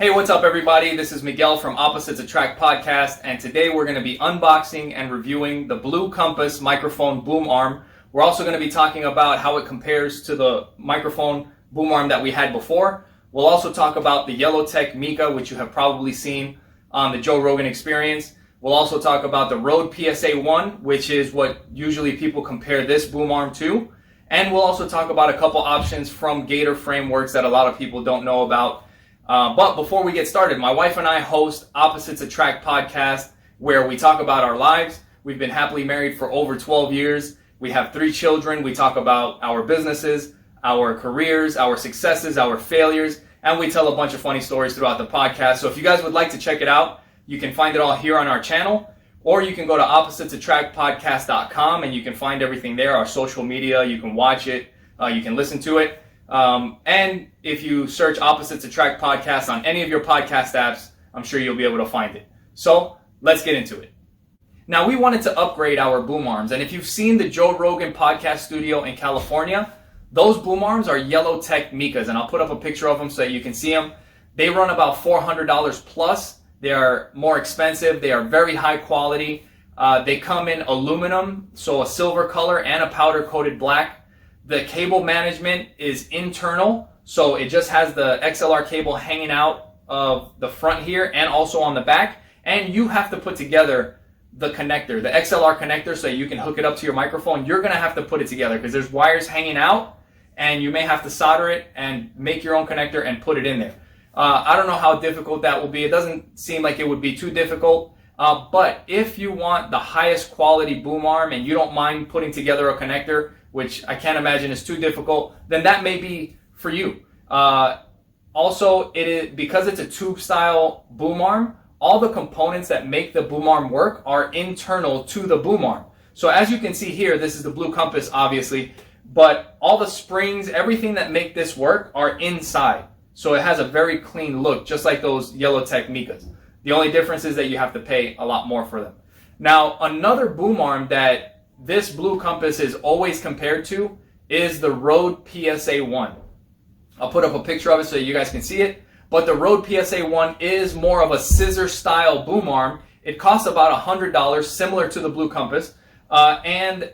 Hey, what's up everybody? This is Miguel from Opposites Attract Podcast, and today we're going to be unboxing and reviewing the Blue Compass microphone boom arm. We're also going to be talking about how it compares to the microphone boom arm that we had before. We'll also talk about the Audio-Technica, which you have probably seen on the Joe Rogan Experience. We'll also talk about the Rode PSA-1, which is what usually people compare this boom arm to. And we'll also talk about a couple options from Gator Frameworks that a lot of people don't know about. But before we get started, my wife and I host Opposites Attract Podcast, where we talk about our lives. We've been happily married for over 12 years. We have 3 children. We talk about our businesses, our careers, our successes, our failures, and we tell a bunch of funny stories throughout the podcast. So if you guys would like to check it out, you can find it all here on our channel, or you can go to oppositesattractpodcast.com and you can find everything there, our social media. You can watch it, you can listen to it. And if you search Opposites Attract Podcast on any of your podcast apps, I'm sure you'll be able to find it. So let's get into it. Now, we wanted to upgrade our boom arms, and if you've seen the Joe Rogan podcast studio in California, those boom arms are Audio-Technicas, and I'll put up a picture of them so that you can see them. They run about $400 plus. They are more expensive. They are very high quality. They come in aluminum, so a silver color and a powder coated black. The cable management is internal, so it just has the XLR cable hanging out of the front here and also on the back. And you have to put together the connector, the XLR connector, so you can hook it up to your microphone. You're going to have to put it together because there's wires hanging out, and you may have to solder it and make your own connector and put it in there. I don't know how difficult that will be. It doesn't seem like it would be too difficult. But if you want the highest quality boom arm and you don't mind putting together a connector, which I can't imagine is too difficult, then that may be for you. Also, it is because it's a tube style boom arm, all the components that make the boom arm work are internal to the boom arm. So as you can see here, this is the Blue Compass, obviously, but all the springs, everything that make this work are inside. So it has a very clean look, just like those Audio-Technicas. The only difference is that you have to pay a lot more for them. Now, another boom arm that this Blue Compass is always compared to is the Rode PSA-1. I'll put up a picture of it so you guys can see it. But the Rode PSA-1 is more of a scissor style boom arm. It costs about $100, similar to the Blue Compass. And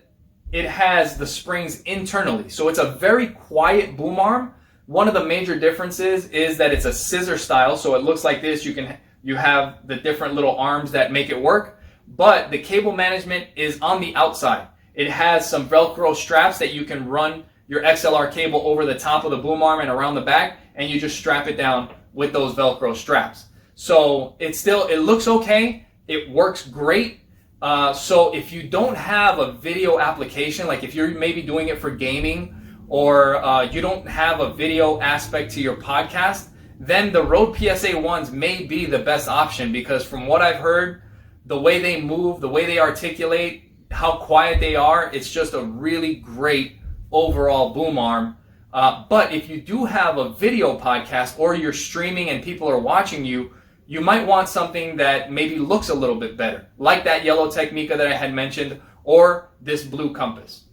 it has the springs internally. So it's a very quiet boom arm. One of the major differences is that it's a scissor style. So it looks like this. You have the different little arms that make it work. But the cable management is on the outside. It has some Velcro straps that you can run your XLR cable over the top of the boom arm and around the back, and you just strap it down with those Velcro straps. So it looks okay. It works great. So if you don't have a video application, like if you're maybe doing it for gaming, or you don't have a video aspect to your podcast, then the Rode PSA-1s may be the best option, because from what I've heard, the way they move, the way they articulate, how quiet they are, it's just a really great overall boom arm. But if you do have a video podcast or you're streaming and people are watching you, you might want something that maybe looks a little bit better, like that Audio-Technica that I had mentioned, or this Blue Compass.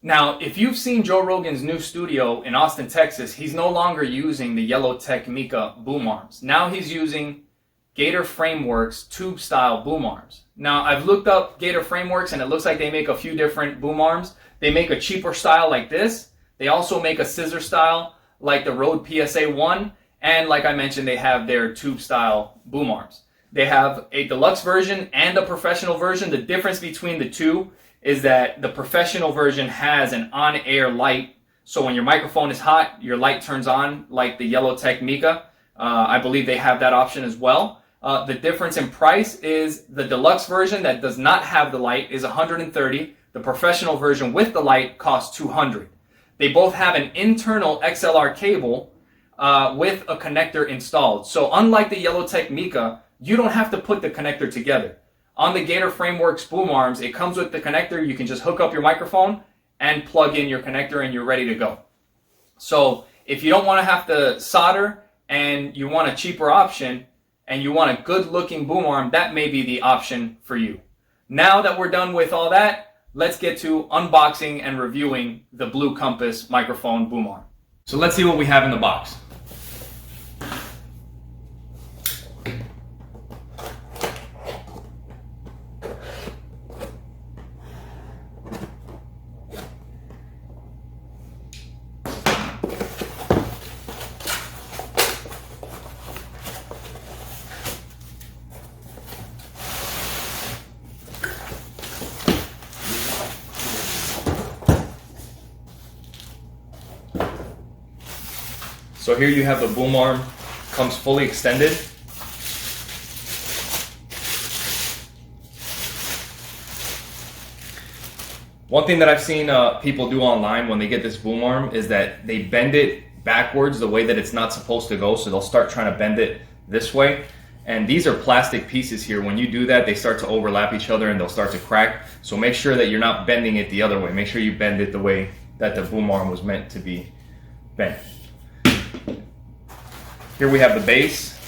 Now, if you've seen Joe Rogan's new studio in Austin, Texas, he's no longer using the Audio-Technica boom arms. Now he's using Gator Frameworks tube style boom arms. Now, I've looked up Gator Frameworks and it looks like they make a few different boom arms. They make a cheaper style like this. They also make a scissor style like the Rode PSA-1. And like I mentioned, they have their tube style boom arms. They have a deluxe version and a professional version. The difference between the two is that the professional version has an on-air light. So when your microphone is hot, your light turns on like the Audio-Technica. I believe they have that option as well. The difference in price is the deluxe version that does not have the light is $130. The professional version with the light costs $200. They both have an internal XLR cable with a connector installed. So unlike the Audio-Technica, you don't have to put the connector together. On the Gator Frameworks boom arms, it comes with the connector. You can just hook up your microphone and plug in your connector and you're ready to go. So if you don't want to have to solder and you want a cheaper option, and you want a good looking boom arm, that may be the option for you. Now that we're done with all that, let's get to unboxing and reviewing the Blue Compass microphone boom arm. So let's see what we have in the box. So here you have the boom arm, comes fully extended. One thing that I've seen people do online when they get this boom arm is that they bend it backwards the way that it's not supposed to go. So they'll start trying to bend it this way. And these are plastic pieces here. When you do that, they start to overlap each other and they'll start to crack. So make sure that you're not bending it the other way. Make sure you bend it the way that the boom arm was meant to be bent. Here we have the base.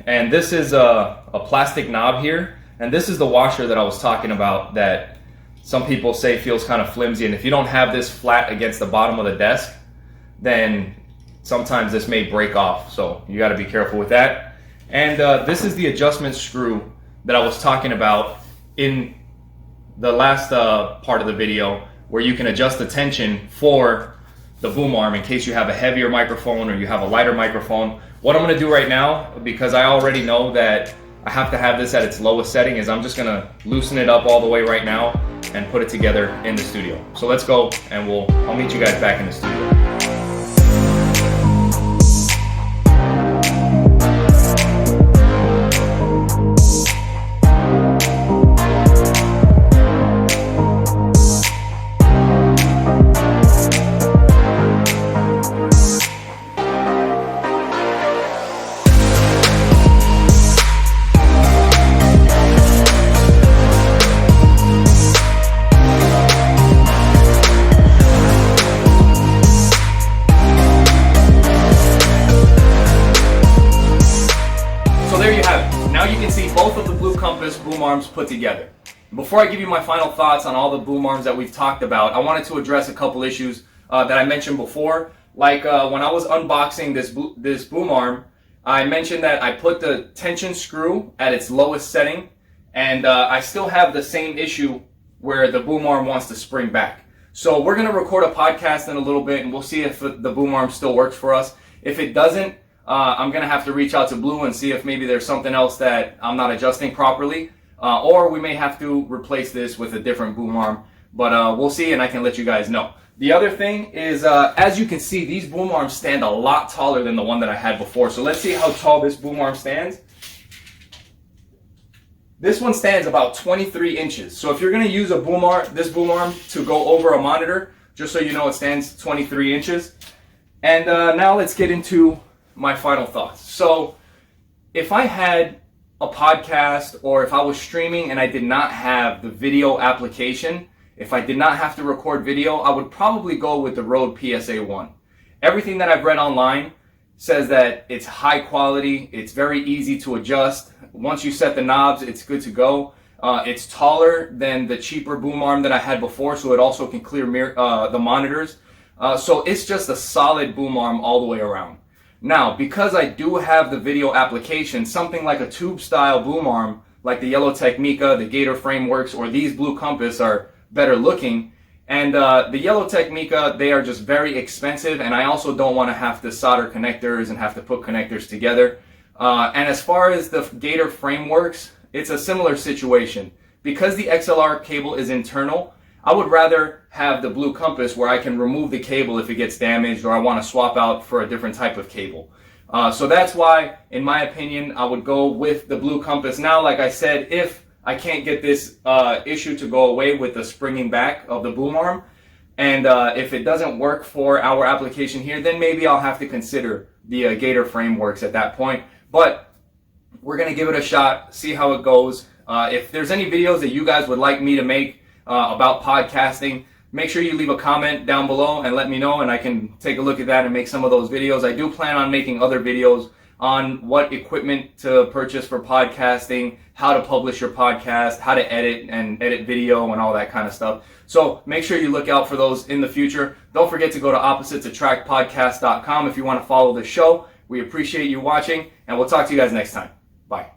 And this is a plastic knob here. And this is the washer that I was talking about that some people say feels kind of flimsy. And if you don't have this flat against the bottom of the desk, then sometimes this may break off. So you got to be careful with that. And this is the adjustment screw that I was talking about in the last part of the video, where you can adjust the tension for the boom arm in case you have a heavier microphone or you have a lighter microphone. What I'm going to do right now, because I already know that I have to have this at its lowest setting, is I'm just going to loosen it up all the way right now and put it together in the studio. So let's go and I'll meet you guys back in the studio. Now you can see both of the Blue Compass boom arms put together. Before I give you my final thoughts on all the boom arms that we've talked about, I wanted to address a couple issues that I mentioned before. Like when I was unboxing this boom arm, I mentioned that I put the tension screw at its lowest setting, and I still have the same issue where the boom arm wants to spring back. So we're going to record a podcast in a little bit, and we'll see if the boom arm still works for us. If it doesn't, I'm going to have to reach out to Blue and see if maybe there's something else that I'm not adjusting properly. Or we may have to replace this with a different boom arm. But we'll see, and I can let you guys know. The other thing is, as you can see, these boom arms stand a lot taller than the one that I had before. So let's see how tall this boom arm stands. This one stands about 23 inches. So if you're going to use this boom arm to go over a monitor, just so you know, it stands 23 inches. And now let's get into my final thoughts. So if I had a podcast, or if I was streaming and I did not have the video application, if I did not have to record video, I would probably go with the Rode PSA-1. Everything that I've read online says that it's high quality, it's very easy to adjust. Once you set the knobs, it's good to go. It's taller than the cheaper boom arm that I had before, so it also can clear the monitors. So it's just a solid boom arm all the way around. Now, because I do have the video application, something like a tube style boom arm, like the Audio-Technica, the Gator Frameworks, or these Blue Compass are better looking. And the Audio-Technica, they are just very expensive, and I also don't want to have to solder connectors and have to put connectors together. And as far as the Gator Frameworks, it's a similar situation. Because the XLR cable is internal, I would rather have the Blue Compass where I can remove the cable if it gets damaged or I want to swap out for a different type of cable. So that's why, in my opinion, I would go with the Blue Compass. Now, like I said, if I can't get this issue to go away with the springing back of the boom arm, and if it doesn't work for our application here, then maybe I'll have to consider the Gator Frameworks at that point. But we're going to give it a shot, see how it goes. If there's any videos that you guys would like me to make about podcasting, make sure you leave a comment down below and let me know, and I can take a look at that and make some of those videos. I do plan on making other videos on what equipment to purchase for podcasting, how to publish your podcast, how to edit video and all that kind of stuff. So make sure you look out for those in the future. Don't forget to go to oppositesattractpodcast.com if you want to follow the show. We appreciate you watching, and we'll talk to you guys next time. Bye.